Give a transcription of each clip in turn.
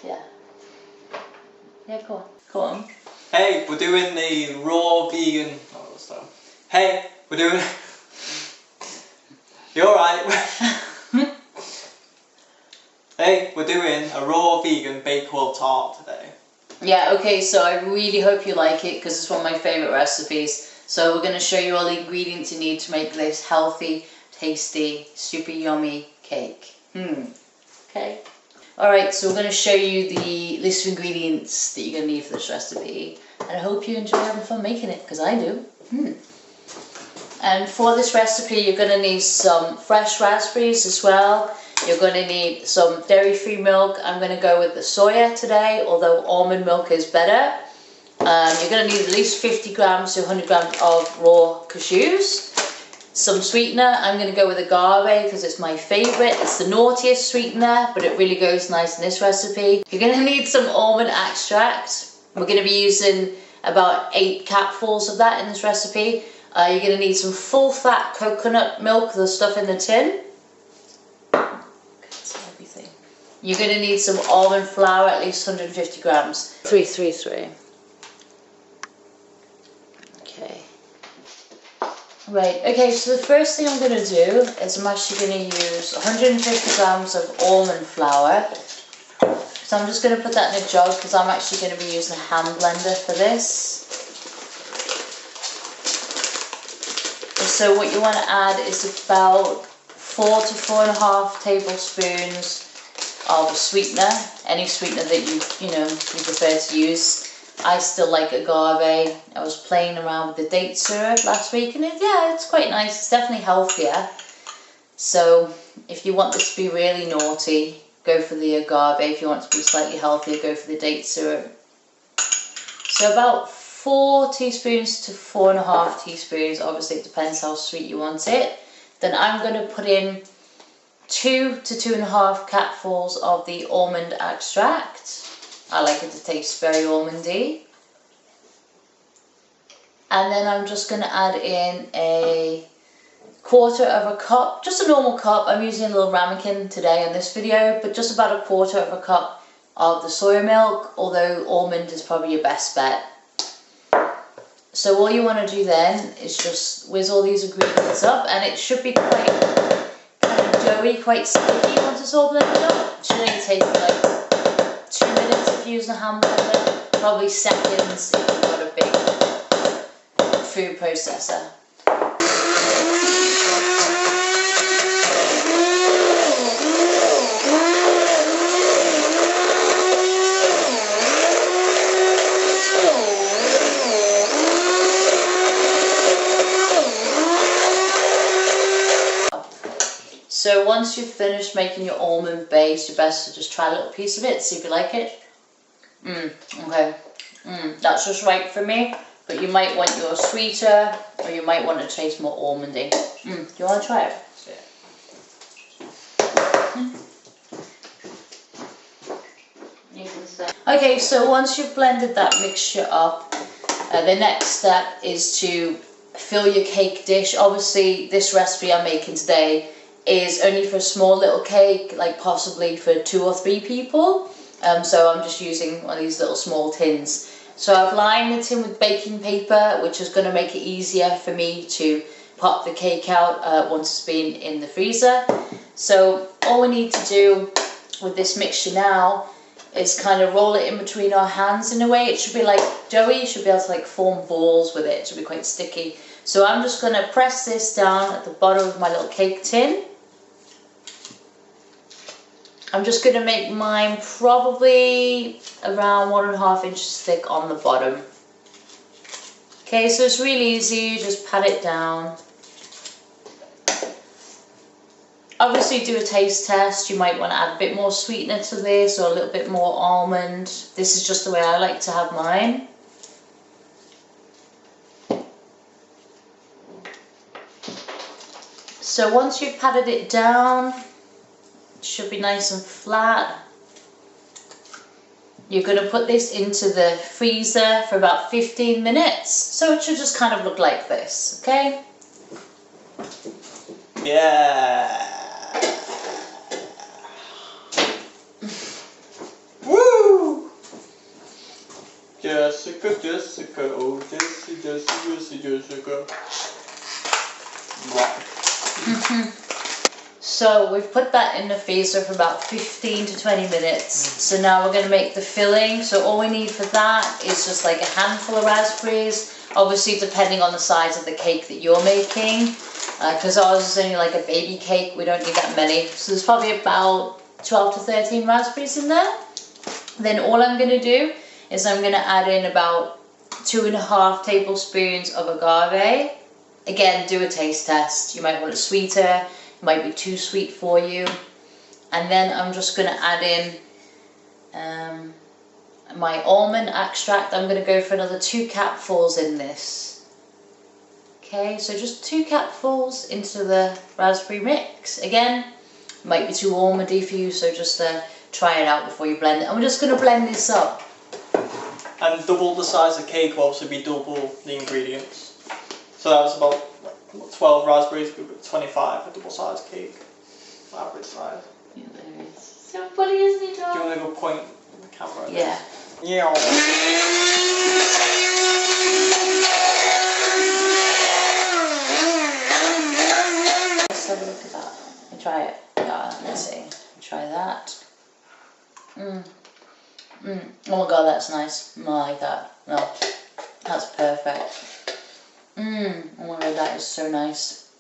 Yeah. Yeah, go on. Go on. Hey, we're doing the raw vegan... Oh, stop. Hey, we're doing... You alright? Hey, we're doing a raw vegan Bakewell Tart today. Yeah, okay, so I really hope you like it because it's one of my favourite recipes. So we're going to show you all the ingredients you need to make this healthy, tasty, super yummy cake. Okay. Alright, so we're going to show you the list of ingredients that you're going to need for this recipe. And I hope you enjoy having fun making it, because I do. And for this recipe, you're going to need some fresh raspberries as well. You're going to need some dairy-free milk. I'm going to go with the soya today, although almond milk is better. You're going to need at least 50 grams to 100 grams of raw cashews. Some sweetener. I'm going to go with agave because it's my favourite. It's the naughtiest sweetener, but it really goes nice in this recipe. You're going to need some almond extract. We're going to be using about 8 capfuls of that in this recipe. You're going to need some full fat coconut milk, the stuff in the tin. Everything. You're going to need some almond flour, at least 150 grams. 333. Okay. Right, okay, so the first thing I'm going to do is I'm actually going to use 150 grams of almond flour. So I'm just going to put that in a jug because I'm actually going to be using a hand blender for this. So what you want to add is about 4 to 4.5 tablespoons of sweetener, any sweetener that you prefer to use. I still like agave. I was playing around with the date syrup last week and it's quite nice. It's definitely healthier. So if you want this to be really naughty, go for the agave. If you want it to be slightly healthier, go for the date syrup. So about 4 teaspoons to 4.5 teaspoons. Obviously it depends how sweet you want it. Then I'm going to put in 2 to 2.5 capfuls of the almond extract. I like it to taste very almondy. And then I'm just going to add in a 1/4 of a cup, just a normal cup. I'm using a little ramekin today in this video, but just about 1/4 of a cup of the soya milk, although almond is probably your best bet. So all you want to do then is just whiz all these ingredients up, and it should be quite kind of doughy, quite sticky once it's all blended up. It should only take like 2 minutes if you're using a hand blender, probably seconds if you've got a big food processor. So once you've finished making your almond base, you're best to just try a little piece of it, see if you like it. Okay. That's just right for me, but you might want yours sweeter, or you might want to taste more almondy. Do you want to try it? Yeah. Okay, so once you've blended that mixture up, the next step is to fill your cake dish. Obviously, this recipe I'm making today is only for a small little cake, like possibly for 2 or 3 people. So I'm just using one of these little small tins. So I've lined the tin with baking paper, which is going to make it easier for me to pop the cake out once it's been in the freezer. So all we need to do with this mixture now is kind of roll it in between our hands in a way. It should be like doughy, you should be able to like form balls with it. It should be quite sticky. So I'm just going to press this down at the bottom of my little cake tin. I'm just going to make mine probably around 1.5 inches thick on the bottom. Okay, so it's really easy, you just pat it down. Obviously do a taste test, you might want to add a bit more sweetener to this or a little bit more almond. This is just the way I like to have mine. So once you've patted it down, it should be nice and flat. You're going to put this into the freezer for about 15 minutes. So it should just kind of look like this, okay? Yeah. Jessica, Jessica, oh Jessica. Right. So we've put that in the freezer for about 15 to 20 minutes. So now we're going to make the filling. So all we need for that is just like a handful of raspberries. Obviously depending on the size of the cake that you're making. Because ours is only like a baby cake, we don't need that many. So there's probably about 12 to 13 raspberries in there. Then all I'm going to do is I'm going to add in about 2.5 tablespoons of agave. Again, do a taste test. You might want it sweeter, it might be too sweet for you. And then I'm just going to add in my almond extract. I'm going to go for another 2 capfuls in this. Okay, so just 2 capfuls into the raspberry mix. Again, might be too almondy for you, so just try it out before you blend it. And we're just going to blend this up. And double the size of cake will also be double the ingredients. So that was about 12 raspberries, 25 for double size cake. Average size. Yeah, there it is. So funny, isn't it, John? Do you want to go point the camera at Yeah. this? Yeah. Let's have a look at that. Let me try it. Yeah, let's see. Try that. Oh my god, that's nice. I like that. No, that's perfect. Oh my god, that is so nice.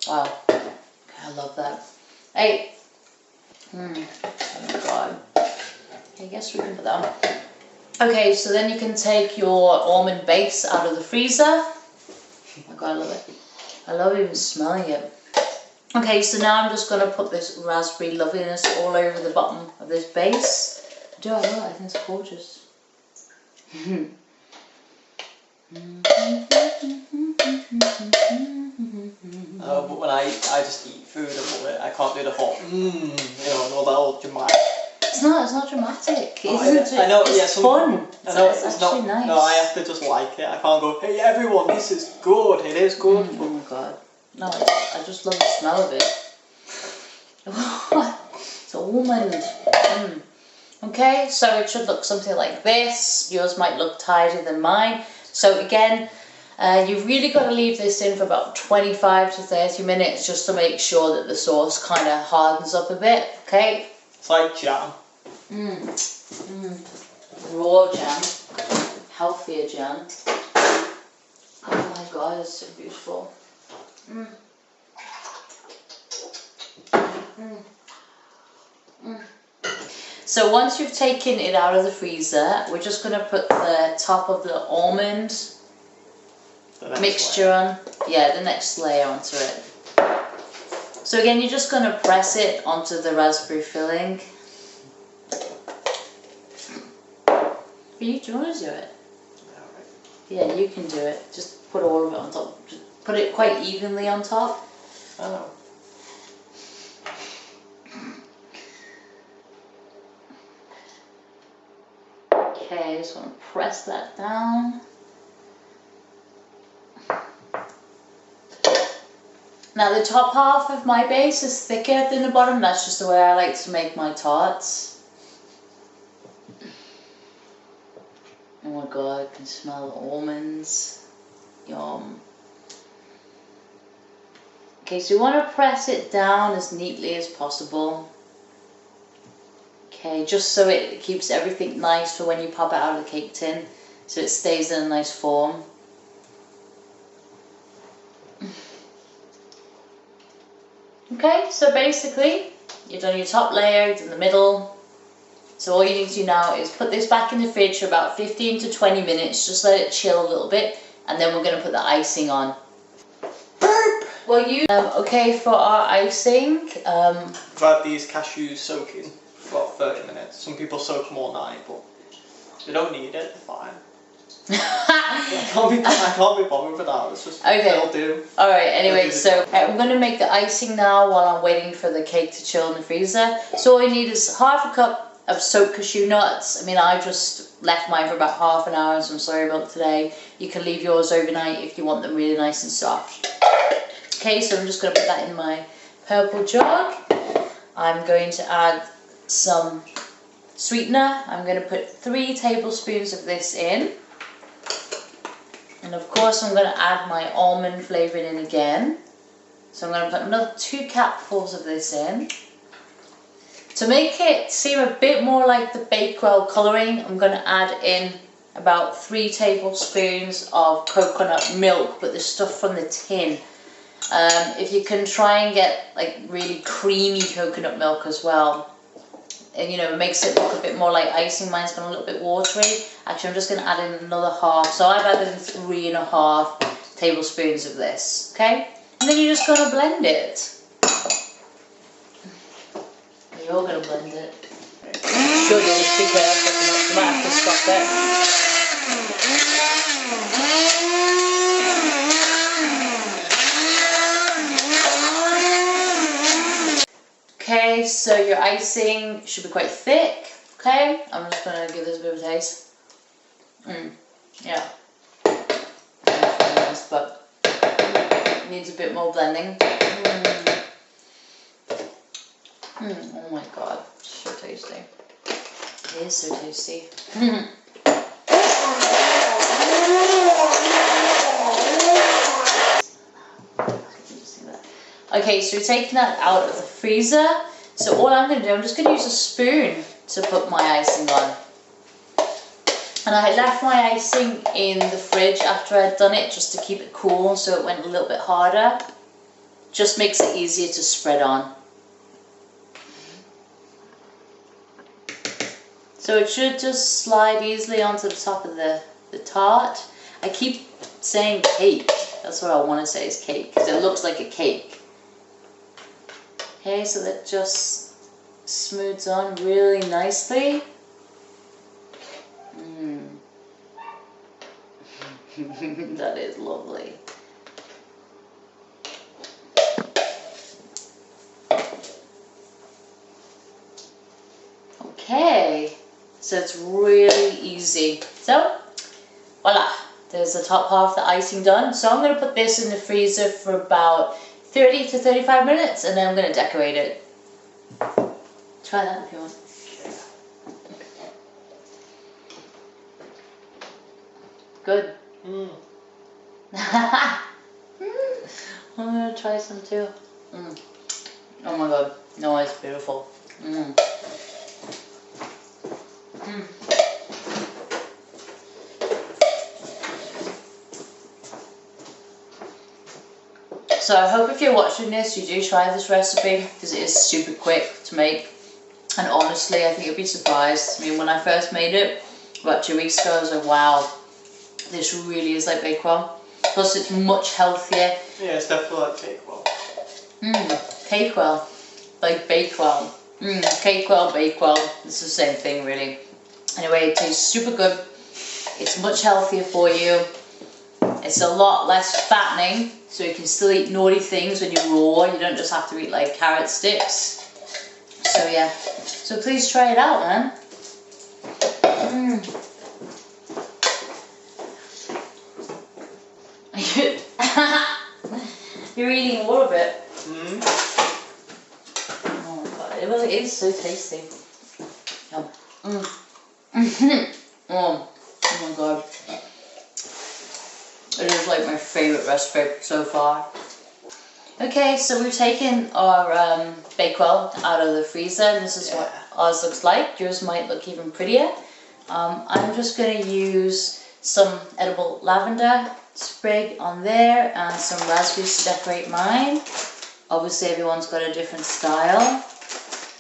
Wow. I love that. Hey. Oh my god. I guess we can put that on. Okay, so then you can take your almond base out of the freezer. Oh my god, I love it. I love even smelling it. Okay, so now I'm just going to put this raspberry loveliness all over the bottom of this base. Do I love it? I think it's gorgeous. But when I just eat food and love it, I can't do the whole and all that old dramatic. It's not dramatic. I know, it's fun. I know, it's actually not, nice. No, I have to just like it. I can't go, hey everyone, this is good. It is good. Oh my god. No, I just love the smell of it. It's almond. Okay, so it should look something like this. Yours might look tighter than mine. So again, you've really got to leave this in for about 25 to 30 minutes just to make sure that the sauce kind of hardens up a bit, okay? It's like jam. Raw jam. Healthier jam. Oh my god, it's so beautiful. So once you've taken it out of the freezer, we're just going to put the top of the almond mixture on. Yeah, the next layer onto it. So again, you're just going to press it onto the raspberry filling. Do you want to do it? Yeah, you can do it. Just put all of it on top. Just put it quite evenly on top. Oh. Okay, just want to press that down. Now the top half of my base is thicker than the bottom. That's just the way I like to make my tarts. Oh my god, I can smell the almonds. Yum. Okay, so you want to press it down as neatly as possible. Okay, just so it keeps everything nice for when you pop it out of the cake tin, so it stays in a nice form. Okay, so basically, you've done your top layer, you've done the middle. So all you need to do now is put this back in the fridge for about 15 to 20 minutes, just let it chill a little bit, and then we're going to put the icing on. Burp! Well, okay, for our icing, I've had these cashews soaking for about 30 minutes. Some people soak them all night, but they don't need it, they're fine. I can't be bothered with that, it's just, okay. They'll do. Alright, anyway, so I'm going to make the icing now while I'm waiting for the cake to chill in the freezer. So all you need is half a cup of soaked cashew nuts. I mean, I just left mine for about half an hour, so I'm sorry about today. You can leave yours overnight if you want them really nice and soft. Okay, so I'm just going to put that in my purple jug. I'm going to add some sweetener. I'm going to put 3 tablespoons of this in. And of course I'm going to add my almond flavouring in again. So I'm going to put another 2 capfuls of this in. To make it seem a bit more like the Bakewell colouring, I'm going to add in about 3 tablespoons of coconut milk, but the stuff from the tin. If you can try and get like really creamy coconut milk as well, and you know, it makes it look a bit more like icing. Mine's gone a little bit watery. Actually, I'm just going to add in another half. So I've added in 3.5 tablespoons of this. Okay, and then you're just going to blend it. You're going to blend it. Sure, just be careful. You might have to stop it. Okay, so your icing should be quite thick. Okay, I'm just going to give this a bit of a taste. Yeah. Nice, but it needs a bit more blending. Oh my god, so tasty. It is so tasty. Okay, so we're taking that out of the freezer. So all I'm going to do, I'm just going to use a spoon to put my icing on. And I left my icing in the fridge after I'd done it, just to keep it cool, so it went a little bit harder. Just makes it easier to spread on. So it should just slide easily onto the top of the tart. I keep saying cake. That's what I want to say is cake, because it looks like a cake. Okay, so that just smooths on really nicely. That is lovely. Okay, so it's really easy. So, voila, there's the top half of the icing done. So I'm going to put this in the freezer for about 30 to 35 minutes, and then I'm going to decorate it. Try that if you want. Good. I'm going to try some too. Oh my god. No, it's beautiful. So I hope if you're watching this, you do try this recipe, because it is super quick to make. And honestly, I think you'll be surprised. I mean, when I first made it, about 2 weeks ago, I was like, wow, this really is like Bakewell. Plus, it's much healthier. Yeah, it's definitely like Bakewell. Bakewell. Like Bakewell. Bakewell, Bakewell. It's the same thing, really. Anyway, it tastes super good. It's much healthier for you. It's a lot less fattening, so you can still eat naughty things when you're raw. You don't just have to eat like carrot sticks. So yeah, so please try it out, man. You're eating all of it. Oh my god, it is so tasty. Yum. Oh my god. It is like my favourite recipe so far. Okay, so we've taken our Bakewell out of the freezer, and this is what ours looks like. Yours might look even prettier. I'm just going to use some edible lavender sprig on there and some raspberries to decorate mine. Obviously everyone's got a different style,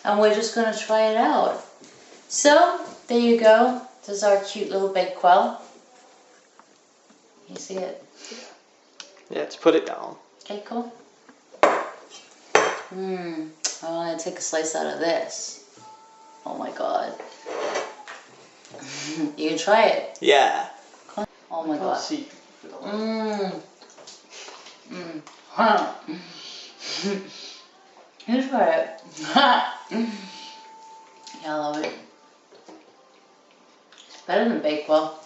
and we're just going to try it out. So there you go. This is our cute little Bakewell. You see it? Yeah, to put it down. Okay, cool. I want to take a slice out of this. Oh my god. You can try it. Yeah. Oh my god. See. You try it. Yeah, I love it. It's better than Bakewell.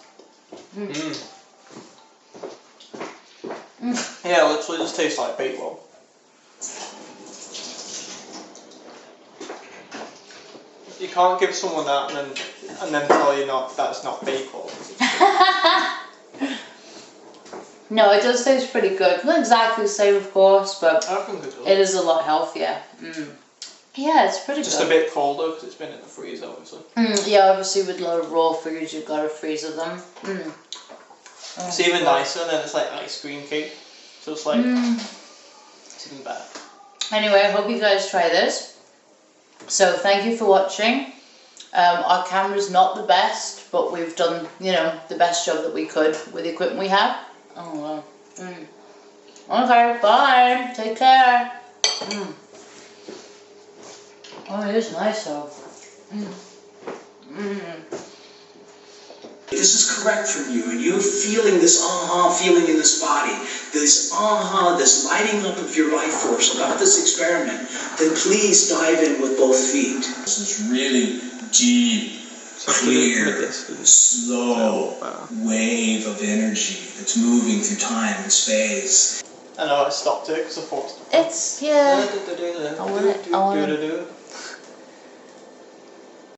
Yeah, it literally just tastes like Bakewell. You can't give someone that and then tell you that's not Bakewell. No, it does taste pretty good. Not exactly the same, of course, but I think it does. it is a lot healthier. Yeah, it's pretty Just good. a bit colder because it's been in the freezer, obviously. Yeah, obviously with a lot of raw foods, you've got to freezer them. It's even nicer than it's like ice cream cake. So it's like, it's even better. Anyway, I hope you guys try this. So thank you for watching. Our camera's not the best, but we've done, you know, the best job that we could with the equipment we have. Oh, wow. Okay, bye. Take care. Oh, it is nice though. This is correct for you, and you're feeling this aha feeling in this body, this aha, this lighting up of your life force about this experiment, then please dive in with both feet. This is really deep, clear, slow wave of energy that's moving through time and space. I know I stopped it because I thought It's, yeah. I want it.